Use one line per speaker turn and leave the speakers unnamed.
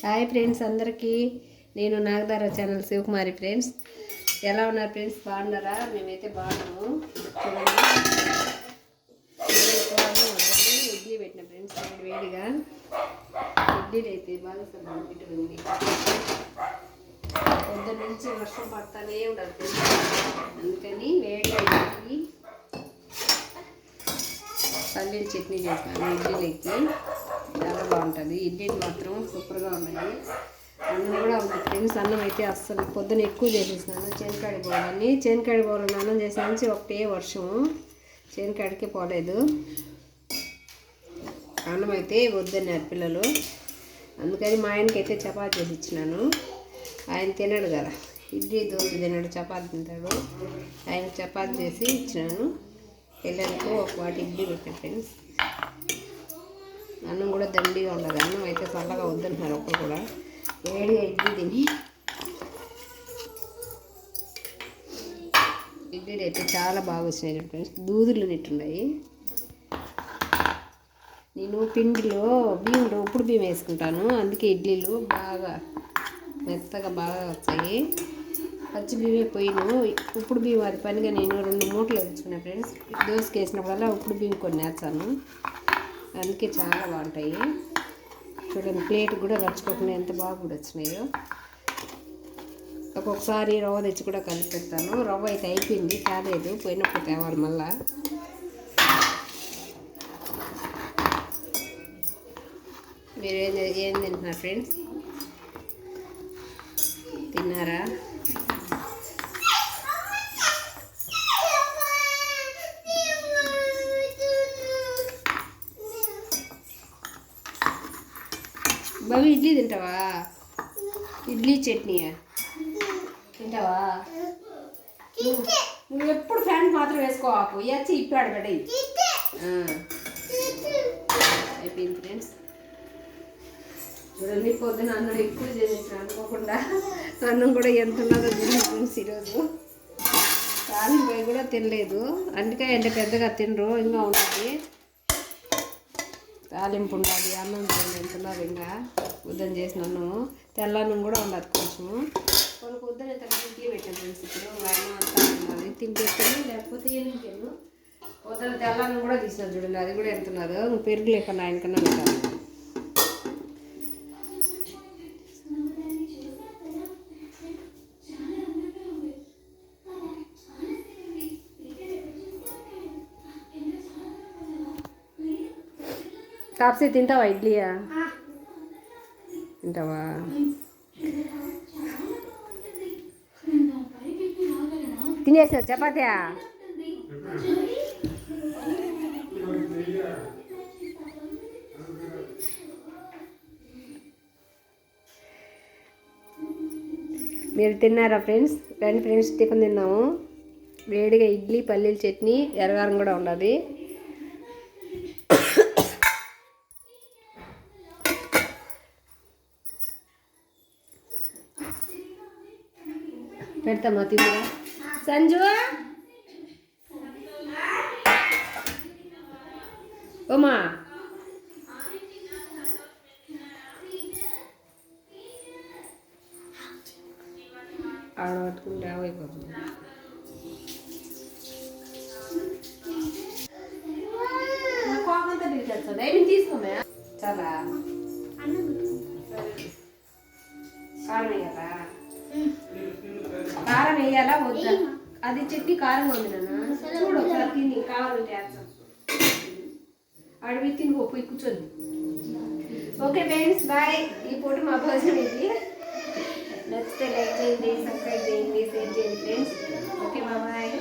Hi friends అందరికీ నేను Nagadhara channel Sivakumari friends. ఎలా ఉన్నారు ఫ్రెండ్స్? బాగున్నారా? మేమైతే బాగున్నాము. చూడండి ఇడ్లీ పెట్టిన ఫ్రెండ్స్, వేడిగా ఇడ్లీలు అయితే బాగా పెట్టుకుంది. పొద్దున్న నుంచి వర్షం పడతానే ఉండదు, అందుకని వేడిగా ఇడ్లీ పల్లీల చట్నీ చేస్తాను. ఇడ్లీలకి చాలా బాగుంటుంది. ఇడ్లీలు మాత్రం సూపర్గా ఉన్నాయి. అన్నం కూడా ఉంది ఫ్రెండ్స్. అన్నం అయితే అస్సలు పొద్దున ఎక్కువ చేసేసినాను. చేనకాడి పోవాలని చేనకాడి పోవాలని అన్నం చేసే నుంచి ఒకటే వర్షం, చేనకాడికి పోలేదు. అన్నం అయితే వద్దన్నారు పిల్లలు, అందుకని మా ఆయనకి అయితే చపాతీ చేసి ఇచ్చినాను. ఆయన తినడు కదా, ఇడ్లీ దోశ తినడు, చపాతీ తింటాడు. ఆయన చపాతీ చేసి ఇచ్చినాను. పిల్లలకు ఒక వాటి ఇడ్లీ పెట్టిన ఫ్రెండ్స్. అన్నం కూడా దండిగా ఉండదు. అన్నం అయితే చల్లగా వద్దంటున్నారు ఒక్కరు కూడా. వేడిగా ఇడ్లీ తిని ఇడ్లీలు అయితే చాలా బాగా వచ్చినాయి ఫ్రెండ్స్. దూదులు నిట్టున్నాయి. నేను పిండిలో బియ్యంలో ఉప్పుడు బియ్యం వేసుకుంటాను, అందుకే ఇడ్లీలు బాగా మెత్తగా బాగా వచ్చాయి. పచ్చి బియ్యమే పోయిను, ఉప్పుడు బియ్యం అది పనిగా నేను 2 మూటలు వేసుకున్నాను ఫ్రెండ్స్. దోశకి వేసినప్పుడల్లా ఉప్పుడు బియ్యం కొన్ని వేస్తాను, అందుకే చాలా బాగుంటాయి. చూడండి, ప్లేట్ కూడా రచ్చుకోకుండా ఎంత బాగా కూడా వచ్చినాయో. ఒక్కొక్కసారి రవ్వ తెచ్చి కూడా కలిపి పెడతాను. రవ్వ అయితే అయిపోయింది, కాలేదు, పోయినప్పుడు తేవాలి మళ్ళా. మీరు ఏం తింటున్నారు ఫ్రెండ్స్? తిన్నారా? బాబు ఇడ్లీ తింటావా? ఇడ్లీ చట్నీయా తింటావా? నువ్వు ఎప్పుడు ఫ్యాన్ మాత్రం వేసుకోవాకు, వచ్చి ఇప్పాడు బిడ్డ. అయిపోయింది ఫ్రెండ్స్. చూడండి, పొద్దున అన్నం ఎక్కువ చేసేసిన అనుకోకుండా అన్నం కూడా ఎంత ఉన్నదో చూడండి ఫ్రెండ్స్. ఈరోజు తాలింపు కూడా తినలేదు, అందుకే అంటే పెద్దగా తినరు. ఇంకా ఉండాలి, తాలింపు ఉండాలి. అన్నం తినండి ఎంత ఉన్నారు. ఇంకా ఉద్దం చేసిన అన్నము, తెల్లన్నం కూడా ఉండదు కొంచెము. కొన్ని పొద్దున ఎంత ఇడ్లీ పెట్టాను ఫ్రెండ్స్. ఇప్పుడు అన్నం అంతా ఉన్నది, తింటేస్తాను లేకపోతే ఏం తింటాను. పొద్దున తెల్లన్నం కూడా తీసినాను చూడండి, అది కూడా ఎంత ఉన్నదో. పెరుగు లేకుండా ఆయనకన్నా పెట్టాను. కాప్సీ తింటావా? ఇడ్లీయా తింటావా? తినేసా చపాతీయా? మీరు తిన్నారా ఫ్రెండ్స్? రండి ఫ్రెండ్స్, టిఫిన్ తిన్నాము. వేడిగా ఇడ్లీ, పల్లీల చట్నీ, ఎర్రగారం కూడా ఉన్నది. పెడతామా? తిందా సంజు? ఓమా ఆడబట్టుకుంటే అయిపోతుంది. కోపంతా పిలిచేస్తుంది. ఏమి తీసుకోమే? చాలా కారం వేయాలా? కారం వేయాలా వద్దా? అది చట్నీ కారంగా ఉంది నాన్న. చూడు ఒకసారి తిని, కావాలంటే వేస్తాం. అడవి తిని పోయి కూర్చొని. Okay friends, bye. ఈ పూట మా భోజనం ఇది. నచ్చితే లైక్ చేయండి, సబ్స్క్రైబ్ చేయండి, షేర్ చేయండి ఫ్రెండ్స్. Okay bye.